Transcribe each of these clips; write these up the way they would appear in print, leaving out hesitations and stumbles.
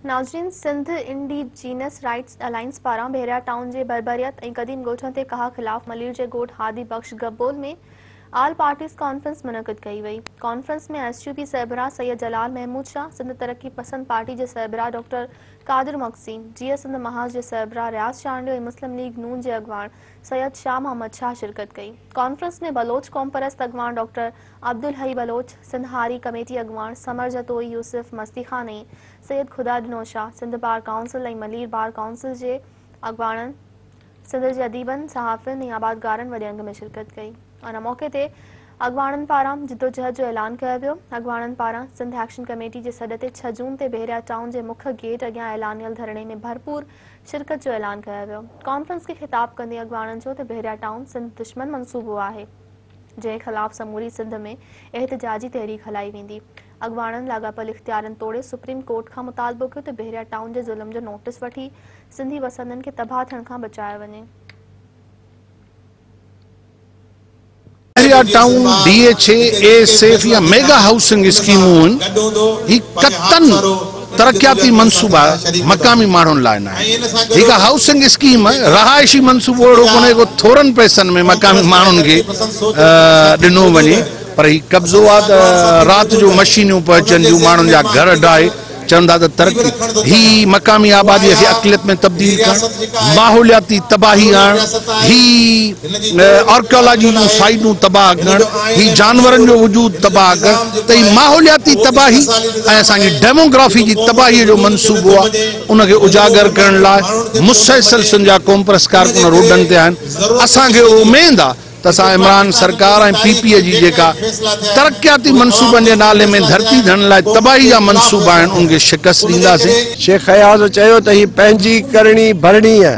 नाज़रीन, Sindh indigenous rights alliance पारां बहरिया town के बरबरियत और कदीम गोठन ते कहा खिलाफ मलीर के गोठ हादी बख्श गब्बोल में आल पार्टीज़ कॉन्फ्रेंस मुनक़िद कई वई। कॉन्फ्रेंस में SUP सरबराह सैयद जलाल महमूद शाह, सिंध तरक्की पसंद पार्टी के सरबराह डॉक्टर कादिर मकसीम, GS सिंध महाज के सरबराह रियाज चांडियो और मुस्लिम लीग नून के अगवान सैयद शाह मोहम्मद शाह शिरकत कई। कॉन्फ्रेंस में बलोच कौम परस्त अगवान डॉक्टर अब्दुल हई बलोच, सिंध हारी कमेटी अगवान समर जतोई यूसुफ मस्ती खानी, सैयद खुदा दिनो शाह, सिंध बार काउंसिल और मलीर बार काउंसिल के अगवान, सिंध के अदीबन सहाफ़िन और आबादगारन वॾे अंग में शिरकत कई। उन मौके ते अगवाणन पारां जिदोजहद जो ऐलान किया वियो। अगवाणन पारां सिंध एक्शन कमेटी के सॾ ते 6 जून ते बहरिया टाउन के मुख्य गेट अॻियां ऐलानियल धरणे में भरपूर शिरकत जो ऐलान किया वियो। कॉन्फ्रेंस के खिताब कंदे अगवाणन चयो त बहरिया टाउन सिंध दुश्मन मनसूबो आहे, जंहिं ख़िलाफ़ समूरी सिंध में एहतजाजी तहरीक हलाई वेंदी। अगवाणन लाॻापियल इख्तियारन तोड़े सुप्रीम कोर्ट का मुतालबो कियो त बहरिया टाउन के ज़ुल्म जो नोटिस वठी सिंधी वसंदन के तबाह थियण खां बचायो वञे। बहरिया टाउन DHA ASF या मेगा हाउसिंग स्कीमूं ही कतन तरक्याती मनसूबा मकामी माण्हुनि लाइ न आहे। हिकु हाउसिंग स्कीम रहायशी मनसूबो अहिड़ो कोन्हे को थोरनि पैसनि में मकामी माण्हुनि खे ॾिनो वञे, पर ही कब्ज़ो आहे त राति जो मशीनियूं पियूं अचनि थियूं, माण्हुनि जा घर ढाहे चवंदा त तरक्की ही मकामी आबादीअ खे अक़लियत में तब्दील करणु, माहौलियाती तबाही आणणु, ही आर्कियोलॉजी जूं साइटूं तबाह करणु, ही जानवरनि जो वजूद तबाह करणु, त ही माहौलियाती तबाही ऐं असांजी डेमोग्राफी जी तबाहीअ जो मनसूबो आहे। उनखे उजागर करण लाइ मुसलसल सिंध जा क़ौम परस्त कारकुन रोडनि ते आहिनि। असांखे उमेद आहे त असां इमरान सरकार ऐं PPA जी जेका तरक्याती मनसूबनि जे नाले में धरती धन लाइ तबाही जा मनसूबा आहिनि उनखे शिकस्त ॾींदासीं। शेख अयाज़ चयो त ही पंहिंजी करणी भरणी आहे,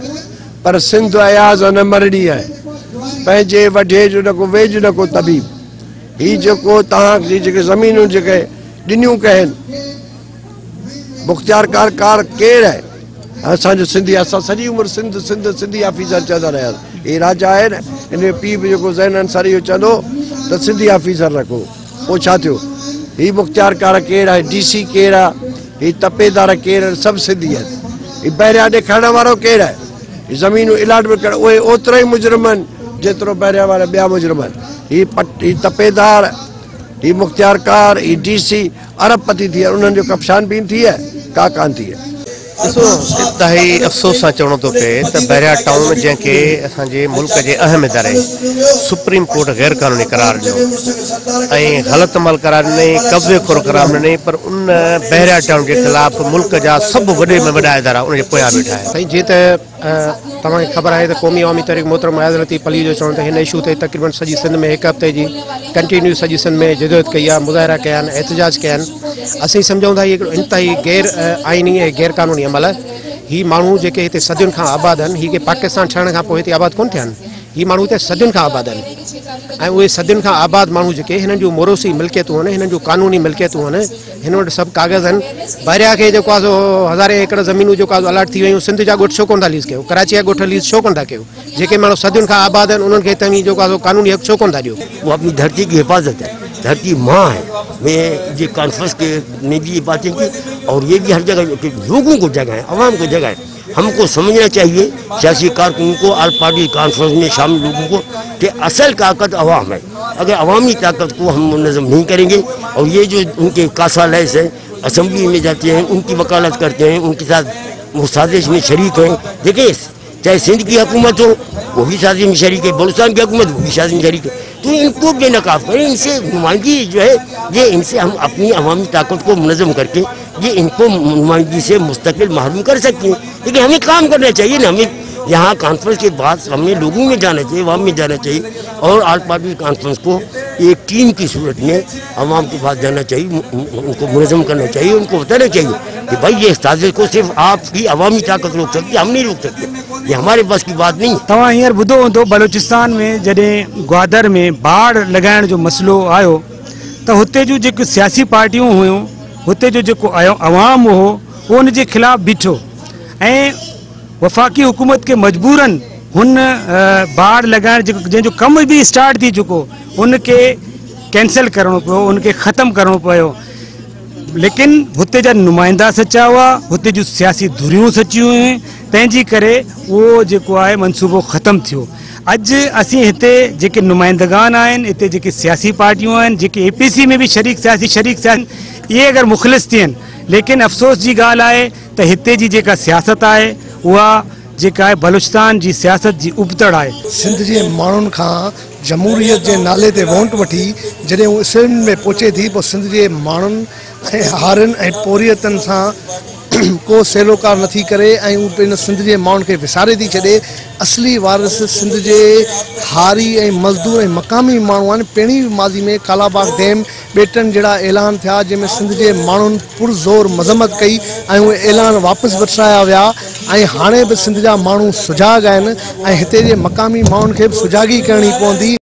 पर सिंध अयाज़ न मरणी आहे। पंहिंजे वढे जो न को वेझ न को तबीब। ही जेको तव्हांजी जेके ज़मीनूं जेके ॾिनियूं कहिनि, मुख्तियार कार केरु आहे? असांजो सिंधी, असां सॼी उमिरि सिंधी ऑफिसर चवंदा रहियासीं। हे राजा आहे न, हिन जो पीउ बि जेको ज़ैन अंसारी इहो चवंदो त सिंधी ऑफिसर रखो। पोइ छा थियो? ही मुख्तियार कार केरु आहे? DC केरु आहे? ही तपेदार केरु आहिनि? सभु सिंधी आहिनि। ही बहरिया ॾेखारण वारो केरु आहे? ही ज़मीनूं इलाटमेंट करणु उहे ओतिरा ई मुजरिम आहिनि जेतिरो बहरिया वारा ॿिया मुजरिम आहिनि। ही तपेदार, ही मुख्तियार कार, ही DC अरबपति थी आहे, उन्हनि जो कप्तान बि थी आहे, का कान थी आहे। ॾिसो, इंतहाई अफ़सोस सां चवणो थो पए त बहरिया टाउन जंहिंखे असांजे मुल्क जे अहम इदारे सुप्रीम कोर्ट गैर क़ानूनी करार ॾिनो ऐं ग़लति अमल करार ॾिनई, कब्ज़े खोर करार ॾिनई, पर उन बहरिया टाउन जे ख़िलाफ़ मुल्क जा सभु वॾे में वॾा इदारा उनजे पोयां वेठा आहिनि। साईं, जीअं त तव्हांखे ख़बर आहे त क़ौमी अवामी तहरीक मोहतरम हज़रत पली जो चवण त हिन इशू ते तक़रीबन सॼी सिंध में हिकु हफ़्ते जी कंटिन्यू सॼी सिंध में जदोजहद कई आहे, मुज़ाहिरा कया आहिनि, एहतजाज कया आहिनि। असीं सम्झूं था हिकिड़ो इंतिहाई गैर आइनी ऐं गैर क़ानूनी अमल आहे। ही माण्हू जेके हिते सदियुनि खां आबाद आहिनि, ही पाकिस्तान ठहण खां पोइ हिते आबाद कोन थिया आहिनि। ही माण्हू हिते सदियुनि खां आबाद आहिनि ऐं उहे सदियुनि खां आबाद माण्हू जेके हिननि जूं मोरोसी मिल्कियतूं आहिनि, हिननि जूं क़ानूनी मिल्कियतूं आहिनि, हिन वटि सभु काग़ज़ आहिनि। बहरिया खे जेको आहे सो 1000 एकड़ ज़मीनूं जेको आहे अलर्ट थी वियूं। सिंध जा ॻोठ छो कोन था लीज़ कयो? कराची जा ॻोठ लीज़ छो कोन था कयो? जेके माण्हू सदियुनि खां आबाद आहिनि उन्हनि खे तव्हीं जेको आहे क़ानूनी हक़ छो कोन था ॾियो? वो अपनी धरती की हिफाजत है, धरती माँ है। मैं ये कॉन्फ्रेंस के में भी ये बातें की और ये भी हर जगह लोगों को जगह है, आवाम को जगह है। हमको समझना चाहिए सियासी कारकुनों को, आल पार्टी कॉन्फ्रेंस में शामिल लोगों को, कि असल ताकत अवाम है। अगर अवामी ताकत को हम मुनज़्ज़म नहीं करेंगे और ये जो उनके कासा लैस है, असम्बली में जाते हैं, उनकी वकालत करते हैं, उनके साथ वो साजिश में शरीक हैं। देखिए, चाहे सिंध की हुकूमत हो वो भी साजिश में शरीक है, बलूचिस्तान की हुकूमत वो भी साजिश में शरीक है। तो इनको बेनकाब करें, इनसे नुमाइंदगी जो है ये इनसे हम अपनी अवामी ताकत को मुनज़्ज़म करके ये इनको नुमाइंदगी से मुस्तकिल महरूम कर सकते हैं। लेकिन हमें काम करना चाहिए ना, हमें यहाँ कॉन्फ्रेंस के बाद हमें लोगों में जाना चाहिए, अवाम में जाना चाहिए और आल पार्टी कॉन्फ्रेंस को एक टीम की सूरत में अवाम के पास जाना चाहिए, उनको मुनज़्ज़म करना चाहिए, उनको बताना चाहिए कि भाई ये साजिश को सिर्फ आपकी अवामी ताकत रोक सकती है, हम नहीं रोक सकते, ये हमारे बस की बात नहीं। तव्हां हींअर ॿुधो हूंदो बलोचिस्तान में जॾहिं ग्वादर में बाढ़ लॻाइण जो मसइलो आयो त हुते जूं जेके सियासी पार्टियूं हुयूं, हुते जो जेको अवाम हो उहो उन जे ख़िलाफ़ बीठो ऐं वफ़ाक़ी हुकूमत के मजबूरन हुन बाढ़ लगाइण जंहिंजो कम भी स्टार्ट थी चुको उनके कैंसिल करणो पियो, उनके ख़त्म करणो पियो। लेकिन हुते जा नुमाइंदा सचा हुआ, हुते जूं सियासी धुरियूं सचियूं हुयूं, तंहिंजी करे उहो जेको आहे मनसूबो ख़तमु थियो। अॼु असीं हिते जेके नुमाइंदगान आहिनि, हिते जेके सियासी पार्टियूं आहिनि, जेके APC में बि शरीक सियासी आहिनि, इहे अगरि मुख़लिस थियनि, लेकिन अफ़सोस जी ॻाल्हि आहे त हिते जी जेका सियासत आहे उहा जेका आहे बलूचिस्तान जी सियासत जी उबतड़ आहे। सिंध जे माण्हुनि खां जमहूरियत जे नाले ते वोट वठी जॾहिं उहो सिंध में पहुचे थी, पोइ सिंध जे माण्हुनि ऐं हारनि ऐं पोरियतनि सां को सेलोकार नथी करे ऐं उहो पंहिंजो सिंध जे माण्हुनि खे विसारे थी छॾे। असली वारिस सिंध जे हारी ऐं मज़दूर ऐं मक़ामी माण्हू आहिनि। पहिरीं माज़ी में कालाबाग डैम ॿेटनि जहिड़ा ऐलान थिया जंहिंमें सिंध जे माण्हुनि पुरज़ोर मज़म्मत कई ऐं उहे ऐलान वापसि वठाया विया ऐं हाणे बि सिंध जा माण्हू सुजाॻ आहिनि ऐं हिते जे मक़ामी माण्हुनि खे बि सुजाॻी करणी पवंदी।